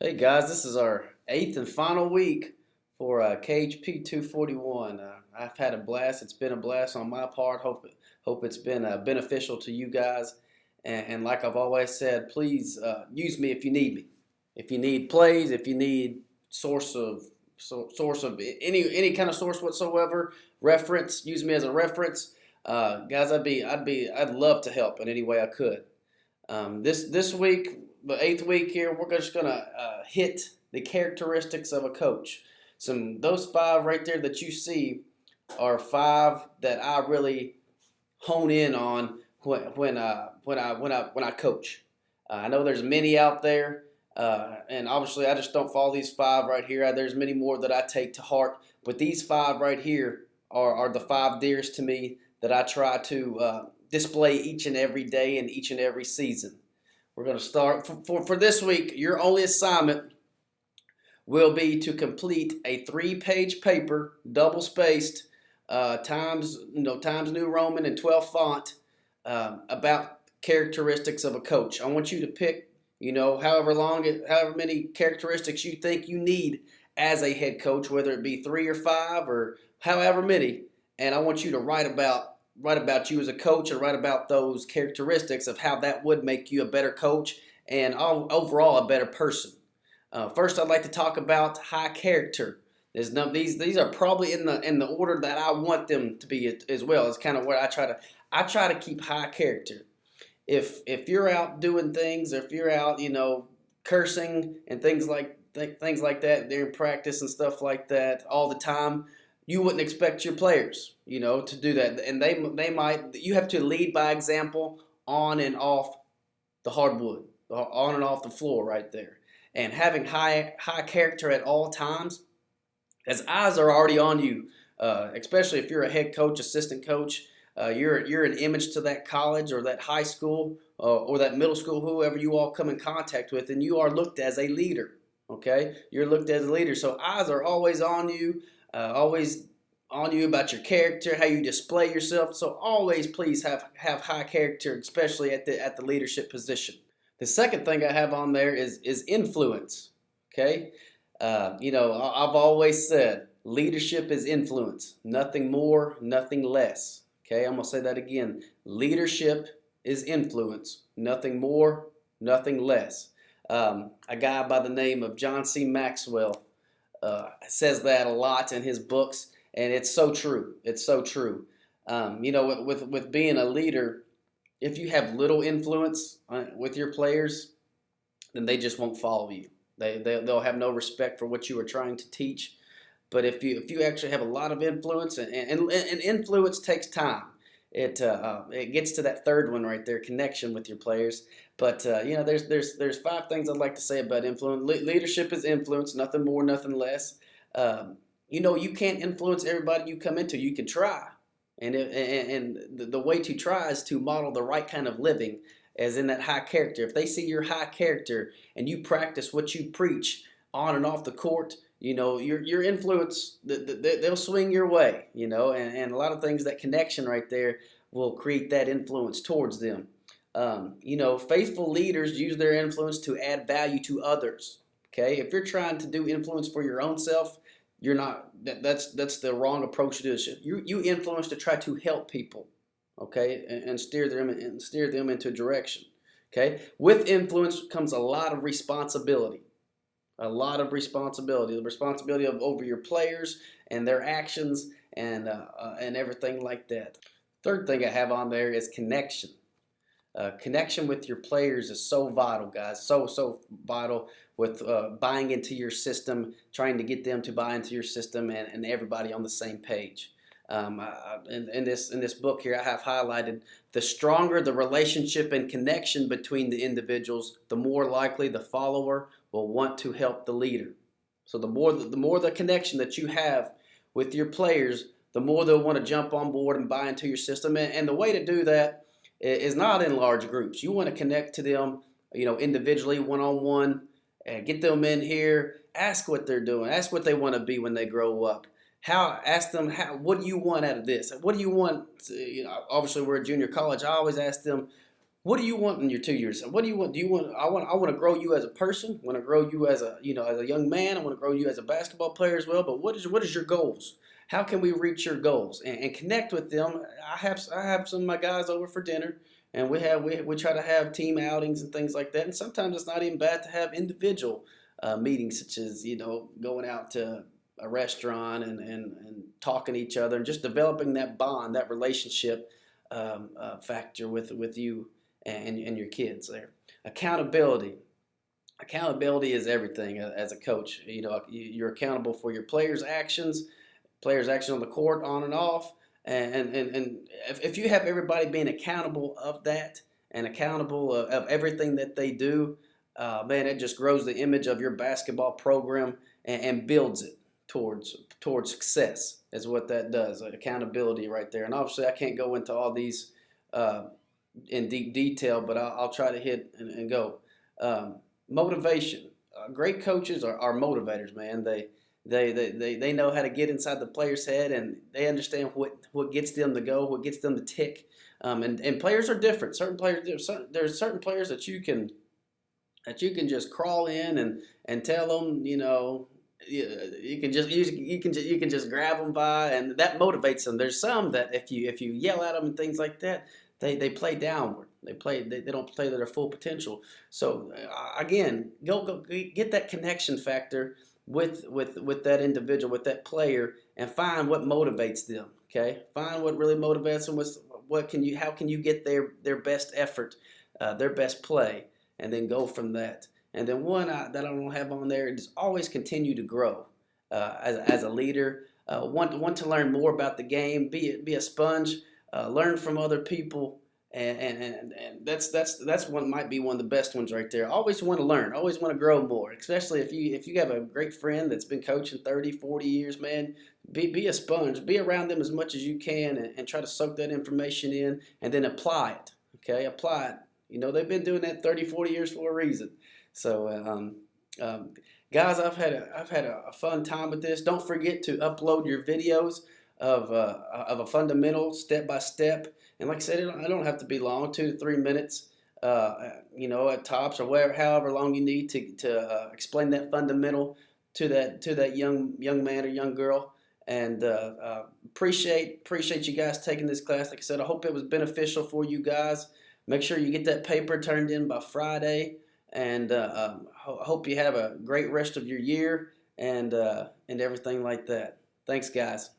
Hey guys, this is our eighth and final week for KHP 241. I've had a blast. It's been a blast on my part. Hope it's been beneficial to you guys. And like I've always said, please use me if you need me. If you need plays, if you need source of any kind of source whatsoever, reference. Use me as a reference, guys. I'd love to help in any way I could. This week, the eighth week here, we're just gonna hit the characteristics of a coach. Those five right there that you see are five that I really hone in on when I coach. I know there's many out there, and obviously I just don't follow these five right here. There's many more that I take to heart, but these five right here are the five dearest to me that I try to display each and every day and each and every season. We're going to start for this week. Your only assignment will be to complete a 3-page paper, double spaced, Times New Roman and 12 font, about characteristics of a coach. I want you to pick, however many characteristics you think you need as a head coach, whether it be 3 or 5 or however many, and I want you to write about you as a coach and write about those characteristics of how that would make you a better coach and overall a better person. First, I'd like to talk about high character. These are probably in the order that I want them to be as well. It's kind of where I try to keep high character. If you're out doing things, or if you're out cursing and things like that during practice and stuff like that all the time, you wouldn't expect your players, to do that. And they might. You have to lead by example on and off the hardwood, on and off the floor right there. And having high character at all times, as eyes are already on you, especially if you're a head coach, assistant coach, you're an image to that college or that high school or that middle school, whoever you all come in contact with, and you are looked as a leader. Okay, you're looked as a leader, so eyes are always on you. Always on you about your character, how you display yourself. So always please have high character, especially at the leadership position. The second thing I have on there is influence. Okay, I've always said leadership is influence, nothing more, nothing less. Okay, I'm gonna say that again. Leadership is influence, nothing more, nothing less. A guy by the name of John C. Maxwell says that a lot in his books, and it's so true. It's so true. With being a leader, if you have little influence with your players, then they just won't follow you. They'll have no respect for what you are trying to teach. But if you actually have a lot of influence, and influence takes time. It gets to that third one right there, connection with your players. But there's 5 things I'd like to say about influence. Leadership is influence, nothing more, nothing less. You can't influence everybody you come into. You can try, and the way to try is to model the right kind of living, as in that high character. If they see your high character and you practice what you preach on and off the court, your influence, they'll swing your way, and a lot of things, that connection right there will create that influence towards them. Faithful leaders use their influence to add value to others. Okay, if you're trying to do influence for your own self, you're not. That's the wrong approach to this. You influence to try to help people, okay, and steer them into a direction. Okay, with influence comes a lot of responsibility. A lot of responsibility. The responsibility over your players and their actions and everything like that. Third thing I have on there is connection. Connection with your players is so vital, guys. So vital with buying into your system, trying to get them to buy into your system, and everybody on the same page. In this book here, I have highlighted the stronger the relationship and connection between the individuals, the more likely the follower will want to help the leader. So the more the connection that you have with your players, the more they'll want to jump on board and buy into your system. And the way to do that is not in large groups. You want to connect to them, individually, one-on-one, and get them in here. Ask what they're doing. Ask what they want to be when they grow up. Ask them, what do you want out of this? What do you want? Obviously, we're at junior college. I always ask them, what do you want in your 2 years? What do you want? Do you want? I want to grow you as a person. I want to grow you as a as a young man. I want to grow you as a basketball player as well. But what is your goals? How can we reach your goals and connect with them? I have some of my guys over for dinner, and we try to have team outings and things like that. And sometimes it's not even bad to have individual meetings, such as going out to a restaurant and talking to each other and just developing that bond, that relationship factor with you and your kids there. Accountability. Accountability is everything as a coach. You're accountable for your players' action on the court, on and off. And if you have everybody being accountable of that and accountable of everything that they do, man, it just grows the image of your basketball program and builds it towards success. Is what that does. Accountability right there. And obviously, I can't go into all these in deep detail, but I'll try to hit and go. Motivation. Great coaches are motivators, man. They know how to get inside the player's head, and they understand what gets them to go, what gets them to tick. And players are different. There's certain players that you can just crawl in and tell them, you can just grab them by, and that motivates them. There's some that if you yell at them and things like that, they play downward. They don't play to their full potential. So again, go get that connection factor with that individual, with that player, and find what motivates them. Okay, find what really motivates them. How can you get their best effort, their best play, and then go from that. And then one that I don't have on there is always continue to grow as a leader. Want to learn more about the game. Be a sponge. Learn from other people. And that's one might be one of the best ones right there. Always want to learn, always want to grow more, especially if you have a great friend that's been coaching 30, 40 years, man. Be a sponge, be around them as much as you can, and try to soak that information in and then apply it. Okay, apply it. They've been doing that 30, 40 years for a reason. So guys, I've had a fun time with this. Don't forget to upload your videos of a fundamental step by step. And like I said, it don't have to be long, 2 to 3 minutes, at tops, or however long you need to explain that fundamental to that young man or young girl. And appreciate you guys taking this class. Like I said, I hope it was beneficial for you guys. Make sure you get that paper turned in by Friday, and hope you have a great rest of your year and everything like that. Thanks, guys.